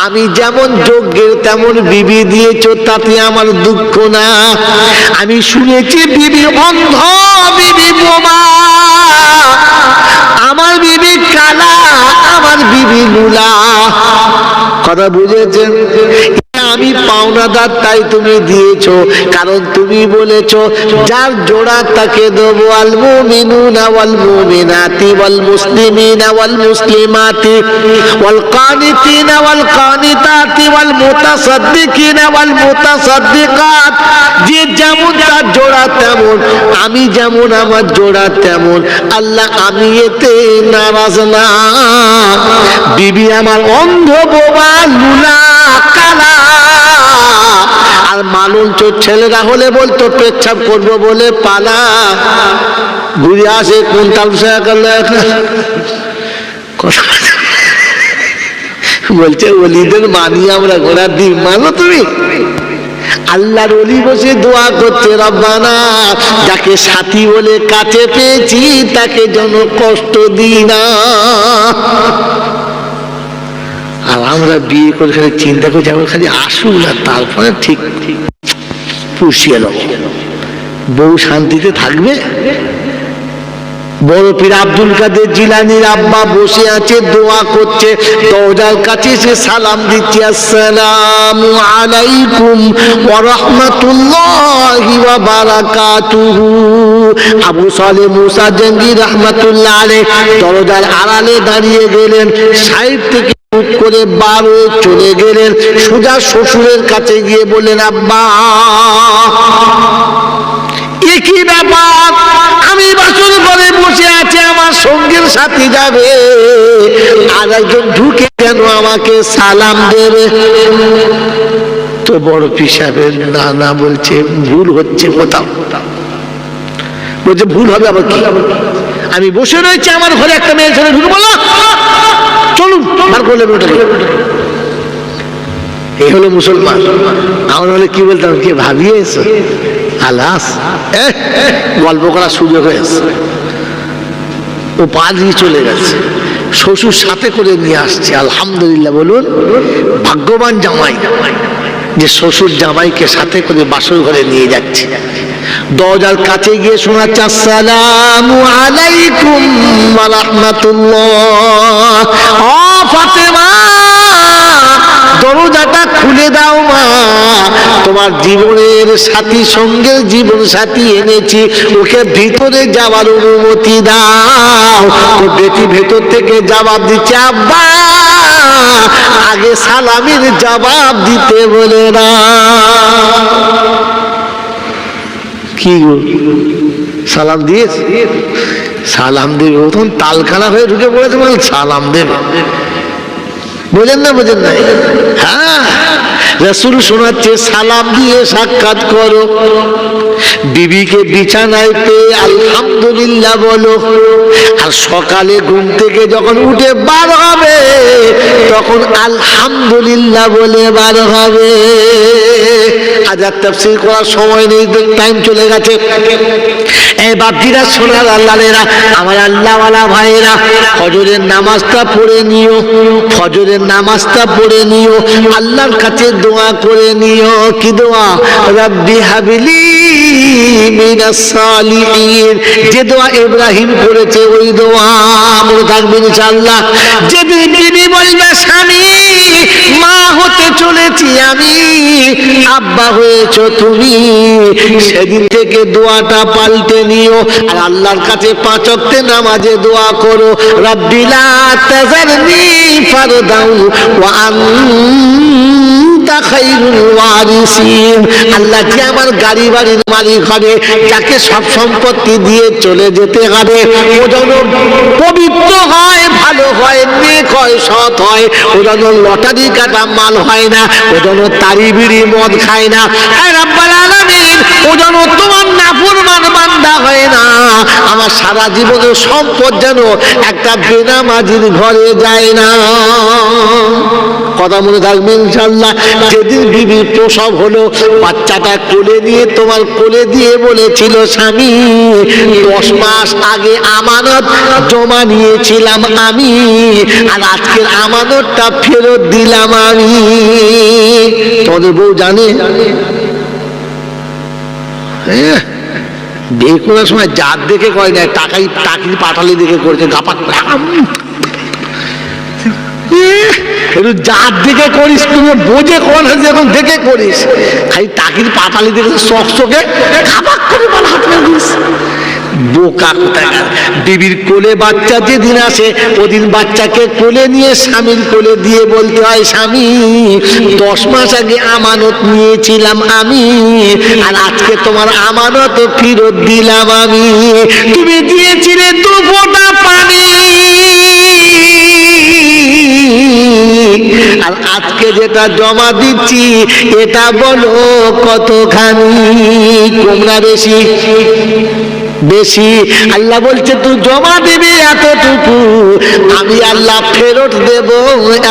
আমি যেমন যোগ্যের তেমন বিবি দিয়েছো, তাতে আমার দুঃখ না। আমি শুনেছি বিবি অন্ধ, বিবি বোমা, আমার বিবি কালা, আমার বিবি লুলা। কথা বুঝেছেন? আমি পাওনাদার, তাই তুমি দিয়েছো, কারণ তুমি বলেছো যার জোড়া তাকে দেবো। আল মুমিনুনা ওয়াল মুমিনাতি ওয়াল মুসলিমিনা ওয়াল মুসলিমাতি ওয়াল কানিতিনা ওয়াল কানিতাতি ওয়াল মুতাসাদ্দিকিনা ওয়াল মুতাসাদ্দিকাত। যে যেমন তার জোড়া তেমন, আমি যেমন আমার জোড়া তেমন। আল্লাহ আমি এতে নারাজ না। বিবি আমার অন্ধ, বোবা, লুলা, কালা আর মালুন চোর ছেলেরা হলে বলতো পেচ্ছাপ করবো বলে পালা, ঘুরে আসে কোন তালসা করলো বলছে ওলিদের মানি আমরা, ঘোড়ার ডিম মানো তুমি? আল্লাহর ওলি বসে দোয়া করছে, রব্বানা যাকে সাথী বলে কাছে পেয়েছি তাকে যেন কষ্ট দিই না। আর আমরা বিয়ে করে খালি চিন্তা করছি আমরা খালি আসুন না, তারপরে ঠিক পুষিয়ে নেব, বউ শান্তিতে থাকবে। বড় পীর আব্দুল কাদের জিলানীর আব্বা বসে আছে, দোয়া করছে, দরজার কাছে এসে সালাম দিচ্ছে, আসসালামু আলাইকুম ওয়া রাহমাতুল্লাহি ওয়া বারাকাতুহু। আবু সালেহ মুসা জঙ্গি রাহমাতুল্লাহ আলাইহি দরজার আড়ালে দাঁড়িয়ে গেলেন, সাইড থেকে করে বার হয়ে চলে গেলেন, সোজা শ্বশুরের কাছে গিয়ে বললেন, আব্বা একই ব্যাপার, আমি বাসর ঘরে বসে আছি, আমার সঙ্গের সাথী যাবে, আর একজন ঢুকে কেন আমাকে সালাম দেবে? তো বড় পিসাবের না বলছে ভুল হচ্ছে কোথাও। বলছে ভুল হবে আবার কি? আমি বসে রয়েছি, আমার ঘরে একটা মেয়ে ছেলে ঢুকে বলো চলুন বার করলে ওটা। এই হলো মুসলমান। আমার হলে কি বলতাম, কে ভাবিয়েছো আলাস, গল্প করার সুযোগ হয়েছে। ও পা দিয়ে চলে গেছে, শ্বশুর সাথে করে নিয়ে আসছে। আলহামদুলিল্লাহ বলুন, ভাগ্যবান জামাই যে শ্বশুর জামাইকে সাথে করে বাসর ঘরে নিয়ে যাচ্ছে। দরজার কাছে গিয়ে শোনাচ্ছে, আসসালামু আলাইকুম ওয়া রাহমাতুল্লাহ। ও ফাতেমা, দরজাটা খুলে দাও মা, তোমার জীবনের সাথী, সঙ্গের জীবন সাথী এনেছি, ওকে ভিতরে যাওয়ার অনুমতি দাও। তো বেটি ভেতর থেকে জবাব দিচ্ছে, আব্বা আগে সালামের জবাব দিতে বলে না। কি গো সালাম দিয়েছে? সালাম দেবে, তখন তালখানা হয়ে ঢুকে পড়েছে, মানে সালাম দেবে। বোঝেন না? বোঝেন না? হ্যাঁ, রাসূল শোনাচ্ছে, সালাম দিয়ে সাক্ষাৎ করো, বিবিকে বিছানায় পেয়ে আলহামদুলিল্লাহ বলো, আর সকালে ঘুম থেকে যখন উঠে বার হবে তখন আলহামদুলিল্লাহ বলে বার হবে। আজ আর তাফসীর করার সময় নেই, টাইম চলে গেছে। এই বাপজিরা, সোনার আল্লাহরা, আমার আল্লাহওয়ালা ভাইয়েরা, ফজরের নামাজটা পড়ে নিও, ফজরের নামাজটা পড়ে নিও, আল্লাহর কাছে দোয়া করে নিও। কি দোয়া? রাব্বি হাবলি মিনাস সালিহিন। যে দোয়া ইব্রাহিম করেছে ওই দোয়া মনে থাকবে ইনশাআল্লাহ। যেদিন বিবি বলবে, স্বামী মা হতে চলেছি আমি, আব্বা হয়েছো তুমি, সেদিন থেকে দোয়াটা পাল্টে নিও। আর আল্লাহর কাছে 5 ওয়াক্তে নামাজে দোয়া করো, রাব্বি লা তাযারনি ফারদান ওয়া আনতা খায়রুল ওয়ারিসিন। আল্লাহ যে আমার গাড়ি বাড়ির মালিক হবে, যাকে সব সম্পত্তি দিয়ে চলে যেতে হবে, ও যেন পবিত্র হয়, ভালো হয়, নেক হয়, সৎ হয়, ও যেন লটারি কাটা মাল হয় না, ও যেন তারি বিড়ি মদ খায় না। হে রাব্বুল আলামিন, ও যেন তোমার নাফরমান বান্দা হয় না। আমার সারা জীবনের সম্পদ যেন একটা বেনামাজির ঘরে যায় না। কথা মনে থাকবে ইনশাআল্লাহ। যেদিন বিবির প্রসব হলো, বাচ্চাটা কোলে নিয়ে তোমার কোলে দিয়ে বলেছিল, স্বামী 10 মাস আগে আমানত জমা নিয়েছিলাম আমি, আর আজকের আমানতটা ফেরত দিলাম আমি। তোমাদের বউ জানে? বিয়ে করার সময় জাত দেখে করে না, টাকি পাঠালি দেখে করেছে। গাপাক একটু জাত দেখে করিস, তুমি বোঝে কোন যখন দেখে করিস। খালি টাকির পাতালি দেখে চকচকে খাপাক করে বলা হাত দিস। বোকা কোথায়! বিবির কোলে বাচ্চা যেদিন আসে, ওদিন বাচ্চাকে কোলে নিয়ে স্বামীর কোলে দিয়ে বলতে হয়, স্বামী 10 মাস আগে আমানত নিয়েছিলাম আমি, আর আজকে তোমার আমানত ফেরত দিলাম আমি। তুমি দিয়েছিলে 2 ফোঁটা পানি, আর আজকে যেটা জমা দিচ্ছি এটা বলো কতখানি? কম না বেশি? বেশি। আল্লাহ বলছে তুই জমা দিবি এতটুকু, আমি আল্লাহ ফেরত দেব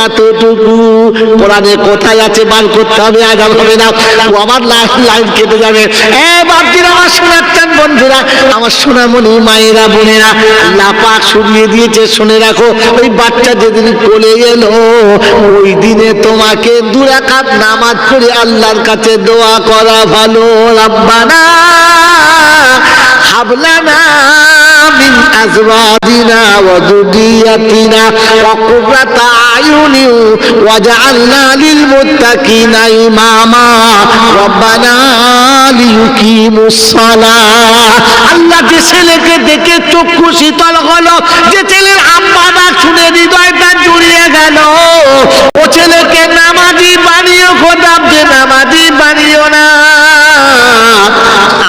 এতটুকু। কোরআনে কোথায় আছে বার করতে হবে, আজাব হবে না। ও আমার লাইন কেটে যাবে। বাপজিরা আমার শোনাচ্ছেন বন্ধুরা, আমার সোনামণি মায়েরা বোনেরা, আল্লাহ পাক শুনিয়ে দিয়েছে, শুনে রাখো। ওই বাচ্চা যেদিন কোলে এলো, ওই দিনে তোমাকে 2 রাকাত নামাজ পড়ে আল্লাহর কাছে দোয়া করা ভালো। রাব্বানা হাবলানা মিন আজওয়াজিনা ওয়া যুররিয়াতিনা কুররাতা আয়ুনি ওয়াজআলনা লিল মুত্তাকিনা ইমামা রব্বানা লিয়ুকিমুস সালাহ। আল্লাহ যে ছেলেকে দেখে চক্ষু শীতল হলো, যে ছেলের আম্মা ডাক শুনে হৃদয়টা জুড়িয়ে গেল, ও ছেলেকে নামাজি বানিও খোদা, যে নামাজি বানিও না।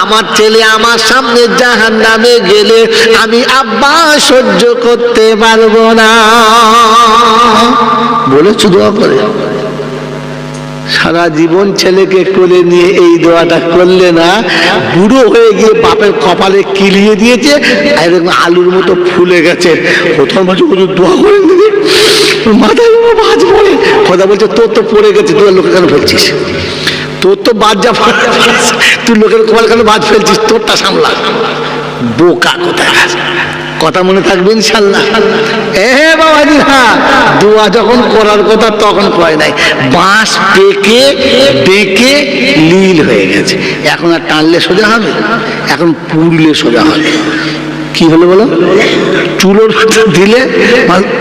আমার ছেলে আমার সামনে জাহান্নামে গেলে আমি আব্বা সহ্য করতে পারবো না বলে দোয়া করে। সারা জীবন ছেলেকে কোলে নিয়ে এই দোয়াটা করলে না, বুড়ো হয়ে গিয়ে বাপের কপালে কিলিয়ে দিয়েছে, এরকম আলুর মতো ফুলে গেছে। প্রথম বছর দোয়া করে দিদি মাথায় বাজ পড়ে। কথা বলছে তোর তো পড়ে গেছে, তোর লোকে কেন ফেলছিস? তোর তো বাদ যা, তুই লোকের কপাল কেন বাজ ফেলছিস? তোরটা সামলা। বোকা কোথায়! কথা মনে থাকবে ইনশাল্লাহ। বাবাজি, হ্যাঁ, দোয়া যখন করার কথা তখন কয় নাই। বাঁশ পেকে বেঁকে লীল হয়ে গেছে, এখন আর টানলে সোজা হবে, এখন পুড়লে সোজা হবে। কি হলো বলো? চুলোর দিলে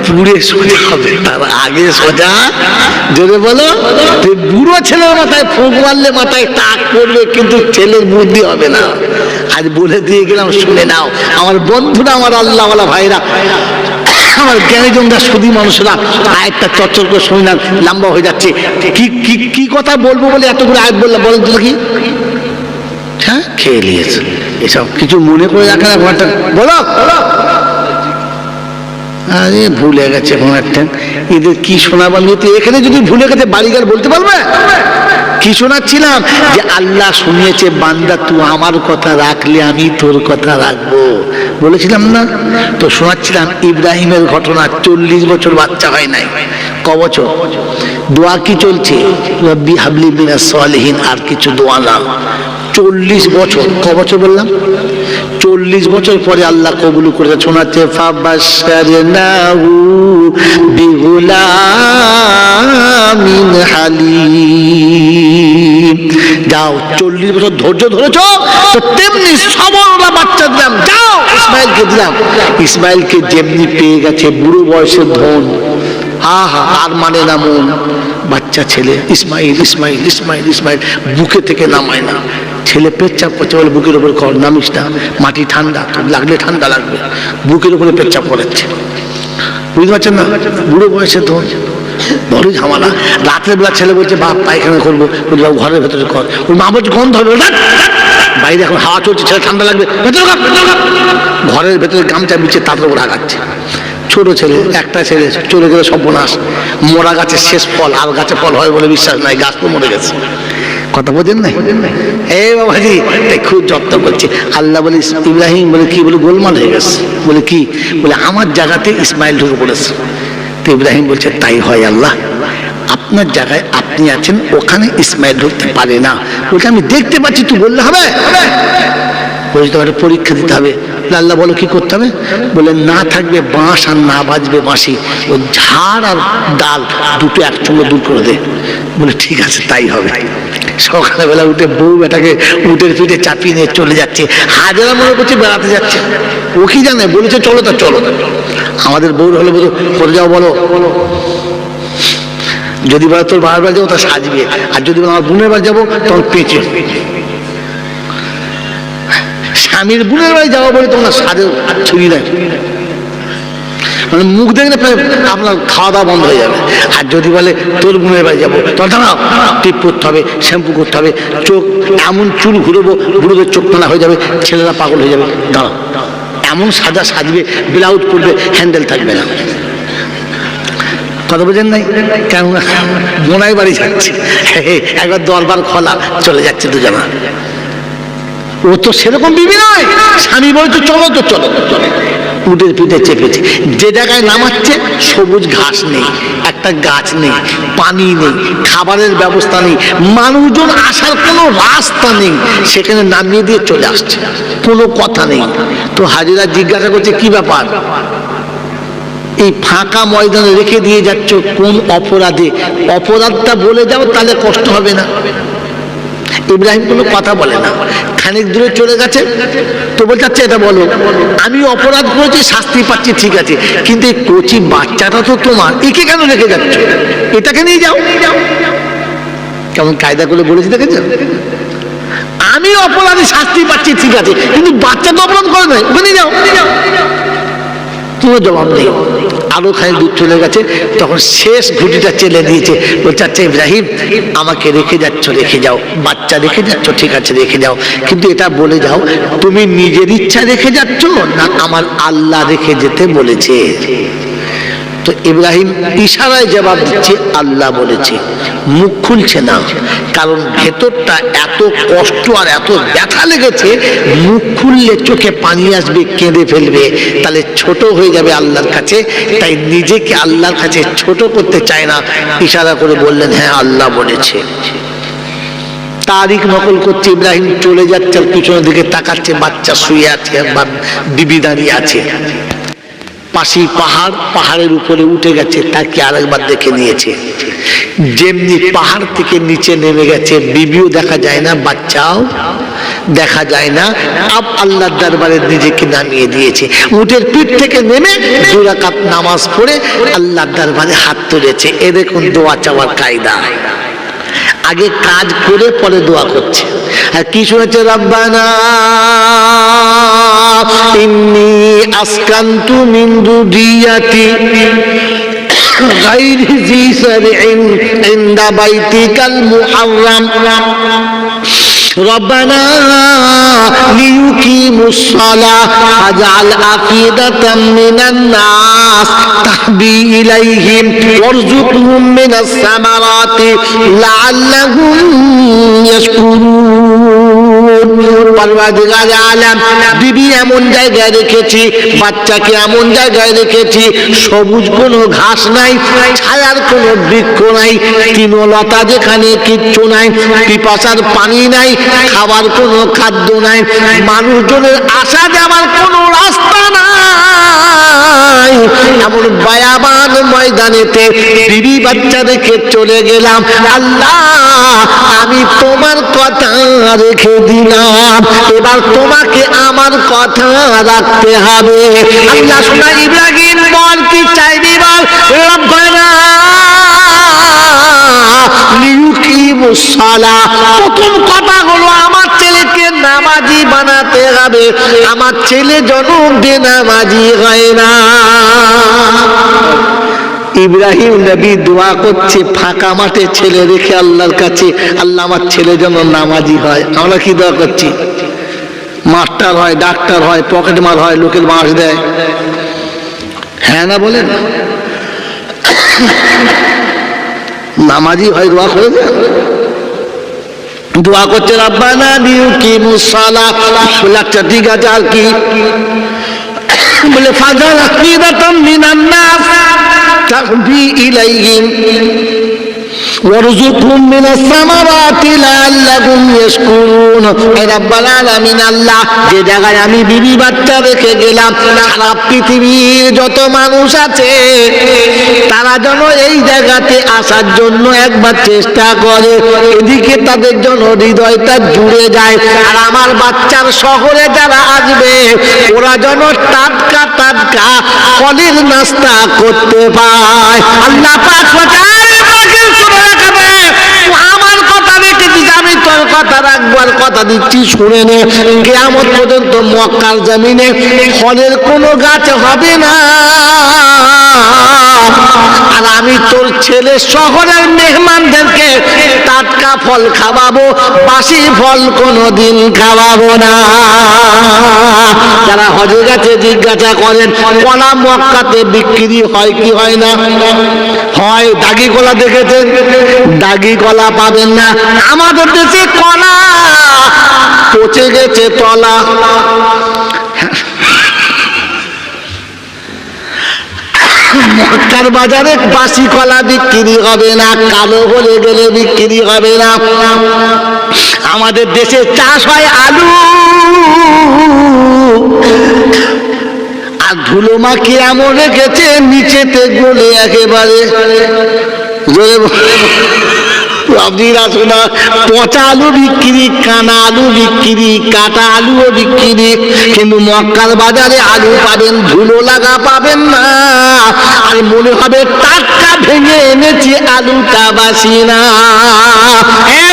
পুড়ে সোজা হবে, তার আগে সোজা। যদি বলো বুড়ো ছেলের মাথায় ফোঁক মারলে মাথায় টাক পড়বে, কিন্তু ছেলের বুদ্ধি হবে না। আজ বলে দিয়ে গেলাম, শুনে নাও আমার বন্ধুরা, আমার আল্লাহওয়ালা ভাইরা, আমার জ্ঞানী জমদা সুদী মানুষরা। আয়াতটা চর্চর করে শুনে না, লম্বা হয়ে যাচ্ছে। কি কথা বলবো বলে এতগুলো আয়াত বললাম, বলেন তো দেখি। হ্যাঁ, খেয়ে নিয়েছে। এসব কিছু মনে করে রাখে না, বলো। আরে ভুলে গেছে এখন একটা, এদের কি শোনাবার নিতে। এখানে যদি ভুলে গেছে বাড়িঘর বলতে পারবে? কি শোনাচ্ছিলাম? যে আল্লাহ শুনিয়েছে, বান্দা তুই আমার কথা রাখলে আমি তোর কথা রাখবো, বলেছিলাম না? তো শোনাচ্ছিলাম ইব্রাহিমের ঘটনা। 40 বছর বাচ্চা হয় নাই। ক বছর? দোয়া কি চলছে? রব্বি হাবলি মিনাস সালিহিন, আর কিছু দোয়া না। 40 বছর। ক বছর বললাম? 40 বছর পরে আল্লাহ কবুল করেছে। শোনাচ্ছে ফাবাশশারনাহু বিগুলামিন হালিম। যাও, 40 বছর ধৈর্য ধরেছ তো তেমনি সবলা বাচ্চা দিলাম। যাও, ইসমাইলকে দিলাম। ইসমাইলকে যেমনি পেয়ে গেছে, বুড়ো বয়সের ধন, আর মানে না মন। বাচ্চা ছেলে ইসমাইল ইসমাইল ইসমাইল ইসমাইল, বুকে থেকে নামায় না। ছেলে পেচ্ছাপ করছে, বলে বুকের উপর কর, নামিস না, মাটি ঠান্ডা, লাগলে ঠান্ডা লাগবে। বুকের উপরে পেচ্ছাপ করাচ্ছে, বুঝতে পারছেন না? বুড়ো বয়সে ধন, বড় ঝামেলা। রাতের বেলা ছেলে বলছে বাপ পায়খানা করবো, ঘরের ভেতরে কর। ওর মা বলছে গন্ধ হবে, বাইরে এখন হাওয়া চলছে, ছেলে ঠান্ডা লাগবে, ঘরের ভেতরে গামছা বিছে তার উপর আগাচ্ছে। ছোট ছেলে, একটা ছেলে চলে গেলে সর্বনাশ। মরা গাছের শেষ ফল, আর গাছে ফল হয় বলে বিশ্বাস নাই, গাছ তো মরে গেছে। কথা বোঝেন নাই? এই বাবাজি তাই খুব যত্ন করছে। আল্লাহ বলে ইব্রাহিম বলে কি, বলে গোলমাল হয়ে গেছে। বলে কি? বলে আমার জায়গাতে ইসমাইল ঢুকে পড়েছে। তো ইব্রাহিম বলছে তাই হয় আল্লাহ, আপনার জায়গায় আপনি আছেন, ওখানে ইসমাইল ঢুকতে পারে না। বলছে আমি দেখতে পাচ্ছি, তুই বললে হবে? বলছে তোমার পরীক্ষা দিতে হবে। আল্লাহ বলো কি করতে হবে? বলে না থাকবে বাঁশ আর না বাজবে বাঁশি, ও ঝাড় আর ডাল দুটো একসঙ্গে দূর করে দে। বলে ঠিক আছে তাই হবে। সকালবেলা উঠে বউ বেটাকে উঠে পিঠে চাপিয়ে নিয়ে চলে যাচ্ছে। হাজারা মনে করছে বেড়াতে যাচ্ছে, ও কি জানে? বলেছে চলো তা চলো। আমাদের বউ হলে বলো করে যাও, বলো যদি বলো তোর বাবার বাড়ি যাবো তা সাজবে, আর যদি বলো আমার বোনের বাড়ি যাবো তখন পেঁচে। স্বামীর বোনের বাড়ি যাওয়া বলে তোমার সাজের ছুরি নেয়, মানে মুখ দেখলে আপনার খাওয়া দাওয়া বন্ধ হয়ে যাবে। আর যদি বলে তোর বোনের বাড়ি যাবো, তখন দাঁড়াও, টিপ করতে হবে, শ্যাম্পু করতে হবে, চোখ এমন চুল ঘুরবো, বুড়োদের চোখ টানা হয়ে যাবে, ছেলেরা পাগল হয়ে যাবে। দাঁড়াও, এমন সাজা সাজবে, ব্লাউজ পরবে, হ্যান্ডেল থাকবে না। কথা বোঝেন নাই? কেননা বোনাই বাড়ি যাচ্ছে, একবার দরবার খোলা, চলে যাচ্ছে দুজনা। ও তো সেরকম বিবি নয়, স্বামী বলছে চলো তো চলো। উটের পিঠে চেপেছে, যে জায়গায় নামাচ্ছে সবুজ ঘাস নেই, একটা গাছ নেই, পানি নেই, খাবারের ব্যবস্থা নেই, মানুষজন আসার কোনো রাস্তা নেই, সেখানে নামিয়ে দিয়ে চলে আসছে, কোনো কথা নেই। তো হাজিরা জিজ্ঞাসা করছে কি ব্যাপার, এই ফাঁকা ময়দানে রেখে দিয়ে যাচ্ছ কোন অপরাধে? অপরাধটা বলে যাও, তাহলে কষ্ট হবে না। ইব্রাহিম কোনো কথা বলে না, খানিক দূরে চলে গেছে। তো বলছে আচ্ছা এটা বলো, আমি অপরাধ করেছি, শাস্তি পাচ্ছি, ঠিক আছে, কিন্তু এই কচি বাচ্চাটা তো তোমার, একে কেন রেখে যাচ্ছ? এটাকে নিয়ে যাও। কেমন কায়দা করে বলেছি দেখেছো? আমি অপরাধে শাস্তি পাচ্ছি, ঠিক আছে, কিন্তু বাচ্চা তো অপরাধ করে নাই, ওকে নিয়ে যাও। কোনো জবাব নেই। আরো খানিক দূর চলে গেছে, তখন শেষ ঘুটিটা চেলে দিয়েছে। বলছে আচ্ছা ইব্রাহিম, আমাকে রেখে যাচ্ছ, রেখে যাও, বাচ্চা রেখে যাচ্ছ, ঠিক আছে রেখে যাও, কিন্তু এটা বলে যাও তুমি নিজের ইচ্ছা রেখে যাচ্ছ না আমার আল্লাহ রেখে যেতে বলেছে? তো ইব্রাহিম ইশারায় জবাব দিচ্ছে আল্লাহ বলেছে। মুখ খুলছে না, কারণ ভেতরটা এত কষ্ট আর এত ব্যথা লেগেছে, মুখ খুললে চোখে পানি আসবে, কেঁদে ফেলবে, তাহলে ছোট হয়ে যাবে আল্লাহর কাছে। তাই নিজেকে আল্লাহর কাছে ছোট করতে চায় না, ইশারা করে বললেন হ্যাঁ আল্লাহ বলেছে। তারিখ নকল করছে, ইব্রাহিম চলে যাচ্ছে, পিছনের দিকে তাকাচ্ছে, বাচ্চা শুয়ে আছে, বিবি দাঁড়িয়ে আছে। পাশি পাহাড়, পাহাড়ের উপরে উঠে গেছে, তাকে আরেকবার দেখে নিয়েছে। যেমনি পাহাড় থেকে নিচে নেমে গেছে, বিবিও দেখা যায় না, বাচ্চাও দেখা যায় না, আল্লাহর দরবারে নিজেকে নামিয়ে দিয়েছে। উটের পিঠ থেকে নেমে 2 রাকাত নামাজ পড়ে আল্লাহর দরবারে হাত তুলেছে। এ দেখুন দোয়া চাওয়ার কায়দা, আগে কাজ করে পরে দোয়া করছে। আর কি শুনেছে? রব্বানা ইন্নী আসকানতু মিন যুররিয়াতি গায়রি জি সারইন ইনদা বাইতিকাল মুহাররাম রব্বানা লিয়ুকিমুস সালাহ ফাজআল আফিদাতাম মিনান নাস তাহবি ইলাইহিম ওয়ারযুকহুম মিনাস সামারাতি লাআল্লাহুম ইয়াশকুরুন। পরওয়ারদিগার আলম, বিবি এমন জায়গায় রেখেছি, বাচ্চাকে এমন জায়গায় রেখেছি, সবুজ কোনো ঘাস নাই, ছায়ার কোনো বৃক্ষ নাই, তৃণলতা যেখানে কিচ্ছু নাই, পিপাসার পানি নাই, খাবার কোনো খাদ্য নাই, মানুষজনের আসা যাবার কোনো রাস্তা নাই, এমন বায়াবান ময়দানেতে বিবি বাচ্চা রেখে চলে গেলাম। আল্লাহ আমি তোমার কথা রেখে দিলাম, এবার তোমাকে আমার কথা রাখতে হবে। আল্লাহ শোনা, ইব্রাহিম বল কি চাইবি বল। রব্বানা লিয়ুকিমুস সালাহ, প্রথম কথা হলো আমার ছেলেকে নামাজি বানাতে হবে, আমার ছেলে জন্ম দিয়ে নামাজি হয় না। ইব্রাহিম নবী দোয়া করছে ফাঁকা মাঠে ছেলে রেখে আল্লাহর কাছে, আল্লাহ আমার ছেলে যেন নামাজি হয়। আমরা কি দোয়া করছি? মাস্টার হয়, ডাক্তার হয়, পকেট মার হয়, লোকের বাঁশ দেয়, হ্যাঁ না বলেন? নামাজি হয়, দোয়া করে দেন। দোয়া করছে রব্বানা লিউকিমুস সালাহ। বলে আচ্ছা ঠিক আছে, আর কি? বলে ফাজাল আফিদাতাম মিনান নাস তাহবি ইলাইহিম ওয়ারযুকহুম মিনাস সামারাতি লাআল্লাহুম ইয়াশকুরুন। হে রাব্বুল আলামিন, আল্লাহ, যে জায়গায় আমি বিবি বাচ্চা রেখে গেলাম, সারা পৃথিবীর যত মানুষ আছে তারা যেন এই জায়গাতে আসার জন্য একবার চেষ্টা করে, এদিকে তাদের জন্য হৃদয়টা জুড়ে যায়। আর আমার বাচ্চার শহরে যারা আসবে ওরা যেন টাটকা টাটকা ফলের নাস্তা করতে পায়। আল্লাহ পাক আমার কথা রেখেছিস, আমি তোর কথা রাখবো, আর কথা দিচ্ছি শুনে নে, কিয়ামত পর্যন্ত মক্কার জমিনে ফলের কোনো গাছ হবে না। আর আমি তোর ছেলে শহরের মেহমানদেরকে টাটকা ফল খাওয়াবো, বাসি ফল কোনোদিন খাওয়াবো না। যারা হজে গেছে জিজ্ঞাসা করেন কলা মক্কাতে বিক্রি হয় কি হয় না? হয়। দাগি কলা দেখেছেন? দাগি কলা পাবেন না। আমাদের দেশে কলা পচে গেছে তলা। মক্কার বাজারে বাসি কলা বিক্রি হবে না, কালো হলে গেলে বিক্রি হবে না। আমাদের দেশে চাষ হয় আলু, আর ধুলো মাখি এমন রেখেছে নিচেতে গলে একেবারে পচা আলু বিক্রি, কানা আলু বিক্রি, কাটা আলুও বিক্রি। কিন্তু মক্কার বাজারে আলু পাবেন, ধুলো লাগা পাবেন না। আর মনে হবে টাটকা ভেঙে এনেছি, আলুটা বাসি না।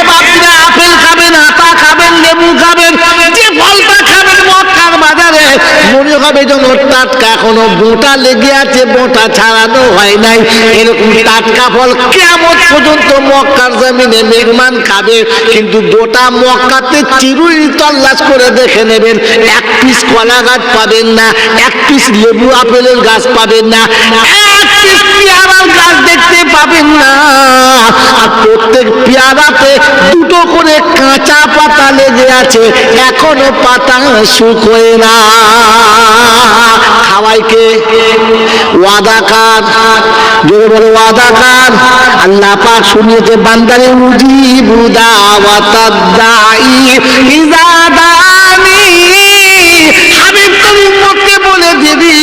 বাপিরা আপেল খাবেন, আতা খাবেন, লেবু খাবেন, যে ফলটা খাবেন মক্কার বাজারে মনে হবে যেন টাটকা, এখনো বোঁটা লেগে আছে, বোঁটা ছাড়ানো হয় নাই। এরকম টাটকা ফল কিয়ামত পর্যন্ত মক্কার জমিনে মেহমান খাবে। কিন্তু গোটা মক্কাতে চিরুই তল্লাশ করে দেখে নেবেন, এক পিস কলা গাছ পাবেন না, এক পিস লেবু আপেলের গাছ পাবেন না, এক পিস পেয়ারার গাছ দেখতে পাবেন না। আর প্রত্যেক পেয়ারাতে দুটো করে কাঁচা পাতা লেগে আছে, এখনো পাতা শুকোয় না। খাওয়াইকে ওয়াদাকার, জোরে বলে ওয়াদাকার। আল্লাহ পাক শুনিয়েছে বান্দারে উজিবু দাওয়াতাদ দাঈ ইযা দানি। হাবিব তোর উম্মতকে বলে দিবি,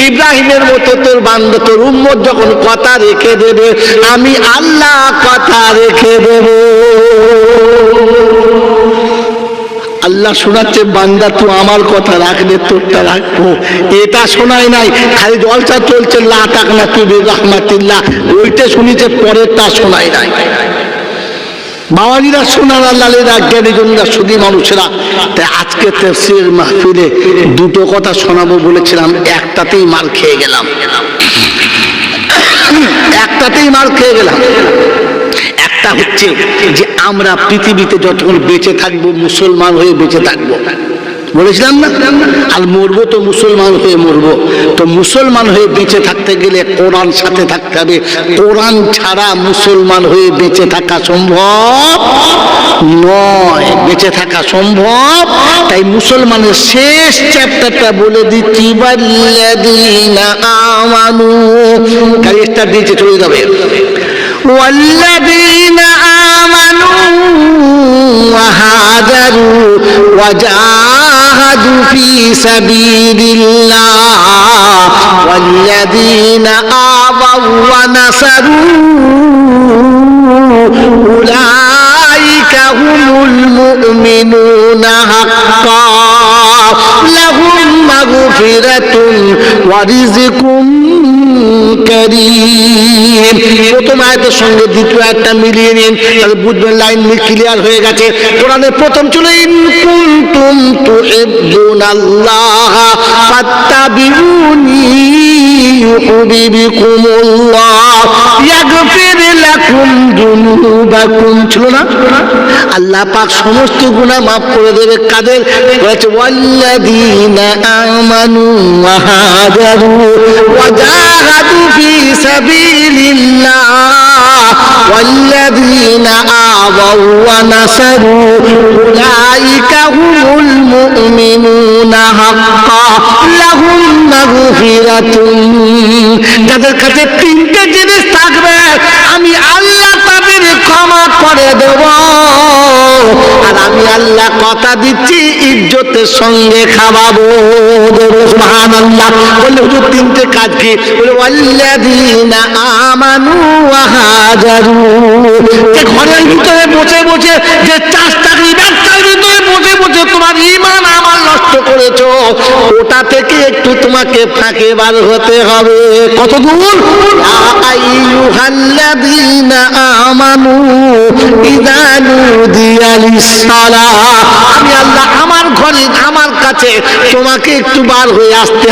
ইব্রাহিমের মতো তোর বান্দা তোর উম্মত যখন কথা রেখে দেবে, আমি আল্লাহ কথা রেখে দেব। আল্লাহ শোনাচ্ছে বান্দা তুই আমার কথা রাখলে তোরটা রাখবো। এটা শোনায় নাই, খালি জলসা চলছে লা তাকনা তুই বিরহমাতিল্লাহ, ওইটা শুনিছে, পরেরটা শোনায় নাই। বাঙালিরা শোনার আল্লাহরা জ্ঞানীজনরা শুধু মানুষেরা। তাই আজকে তাফসীর মাহফিলে দুটো কথা শোনাবো বলেছিলাম, একটাতেই মার খেয়ে গেলাম। একটা হচ্ছে যে আমরা পৃথিবীতে যতক্ষণ বেঁচে থাকবো মুসলমান হয়ে বেঁচে থাকবো, বলেছিলাম না? আর মরবো তো মুসলমান হয়ে মরবো। তো মুসলমান হয়ে বেঁচে থাকতে গেলে কোরআন সাথে থাকতে হবে। কোরআন ছাড়া মুসলমান হয়ে বেঁচে থাকা সম্ভব নয়, বেঁচে থাকা সম্ভব। তাই মুসলমানের শেষ চ্যাপ্টারটা বলে দিচ্ছি, ওয়াল্লাযীনা আমানু, কারিস্টা দিয়েছে চলে যাবে, ওয়াল্লাযীনা আমানু وهاجروا وجاهدوا في سبيل الله والذين آووا ونصروا أولئك هم المؤمنون حقا لهم مغفرة ورزق كريم। প্রথম আয়াতের সঙ্গে দ্বিতীয় আয়াতটা মিলিয়ে নিন, তাহলে বুঝবেন লাইন ক্লিয়ার হয়ে গেছে। কোরআনের প্রথম ছিল ইন কুনতুম তুহিব্বুনাল্লাহ ফাত্তাবিউনি ইউহিব্বুকুমুল্লাহ ইয়াগফির লাকুম যুনুবাকুম, ছিল না? আল্লাহ পাক সমস্ত গুনাহ মাফ করে দেবে। কাদের? বলেছে ওয়াল্লাযীনা আমানু ওয়া হাজারু ওয়া জাহাদু ফি সাবিলিল্লাহ والذين آووا ونصروا أولئك هم المؤمنون حقا لهم مغفرة যাদের কাছে তিনটে জিনিস থাকবে আমি আল্লাহ তাদের ক্ষমা করে দেব আর আমি আল্লাহ কথা দিচ্ছি ইজ্জতের সঙ্গে খাওয়াবো সুবহানাল্লাহ বলে হুজুর তিনটে কাজ কি বলে ওয়াল্লাযীনা আমানু ওয়া হাজারু যে ঘরের ভিতরে বসে বসে যে চাষটাকি ব্যবসার ভিতরে বসে বসে তোমার ঈমান আমল নষ্ট করেছো ওটা থেকে একটু তোমাকে ফাঁকে বার হতে হবে কত দূর আইয়ুহাল্লাযীনা আমানু ইযা নুদিয়া লিস-সালাহ আমি আল্লাহ আমার ঘরে আমার কাছে তোমাকে একটু বার হয়ে আসতে